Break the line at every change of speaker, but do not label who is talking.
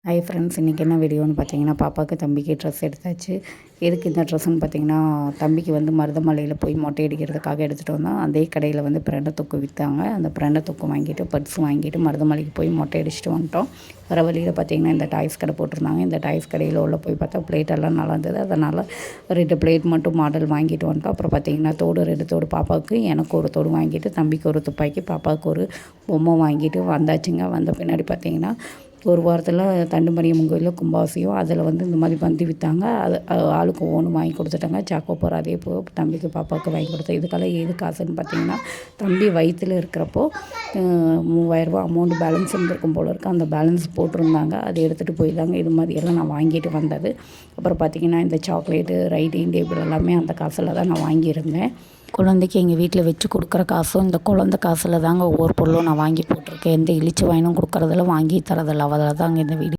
Hi friends, இன்றைக்கி என்ன வீடியோன்னு பார்த்தீங்கன்னா, பாப்பாவுக்கு தம்பிக்கு ட்ரெஸ் எடுத்தாச்சு. எதுக்கு இந்த ட்ரெஸ்ஸுன்னு பார்த்தீங்கன்னா, தம்பிக்கு வந்து மருதமலையில் போய் மொட்டை அடிக்கிறதுக்காக எடுத்துகிட்டு வந்தோம். அதே கடையில் வந்து பிரண்டை தொக்கு விற்றாங்க. அந்த பிரண்டை தொக்கு வாங்கிட்டு பட்ஸ் வாங்கிட்டு மருதமலைக்கு போய் மொட்டை அடிச்சுட்டு வந்துட்டோம். வர வழியில் பார்த்திங்கன்னா இந்த டாய்ஸ் கடை போட்டிருந்தாங்க. இந்த டாய்ஸ் கடையில் உள்ள போய் பார்த்தா பிளேட்டெல்லாம் நல்லா இருந்தது. அதனால் 2 பிளேட் மட்டும் மாடல் வாங்கிட்டு வந்துட்டோம். அப்புறம் பார்த்திங்கன்னா 2 தோடு பாப்பாவுக்கு, எனக்கு ஒரு தோடு வாங்கிட்டு, தம்பிக்கு ஒரு துப்பாக்கி, பாப்பாவுக்கு ஒரு பொம்மை வாங்கிட்டு வந்தாச்சுங்க. வந்த பின்னாடி பார்த்திங்கன்னா ஒரு வாரத்தில் தண்டுமணியம்மன் கோயிலில் கும்பாபிஷேகம். அதில் வந்து இந்த மாதிரி பந்தி விற்றாங்க. அது ஆளுக்கு ஒவ்வொன்று வாங்கி கொடுத்துட்டாங்க. சாக்கோபார் அதே போல் தம்பிக்கு பாப்பாவுக்கு வாங்கி கொடுத்தேன். இதுக்கெல்லாம் எது காசுன்னு பார்த்தீங்கன்னா, தம்பி வயிற்றில் இருக்கிறப்போ 3000 ரூபா அமௌண்ட் பேலன்ஸ் இருந்திருக்கும் போல இருக்குது. அந்த பேலன்ஸ் போட்டிருந்தாங்க. அதை எடுத்துகிட்டு போய் தாங்க இது மாதிரியெல்லாம் நான் வாங்கிட்டு வந்தது. அப்புறம் பார்த்திங்கன்னா இந்த சாக்லேட்டு, ரைட்டிங் டேபிள் எல்லாமே அந்த காசில் தான் நான் வாங்கியிருந்தேன். குழந்தைக்கு எங்கள் வீட்டில் வச்சு கொடுக்குற காசும் இந்த குழந்த காசில் தாங்க ஒவ்வொரு பொருளும் நான் வாங்கி போட்டிருக்கேன். எந்த இளிச்ச வாயினும் கொடுக்குறதில்ல, வாங்கி தரதில்ல. அவ்வளோ தாங்க இந்த வீடியோ.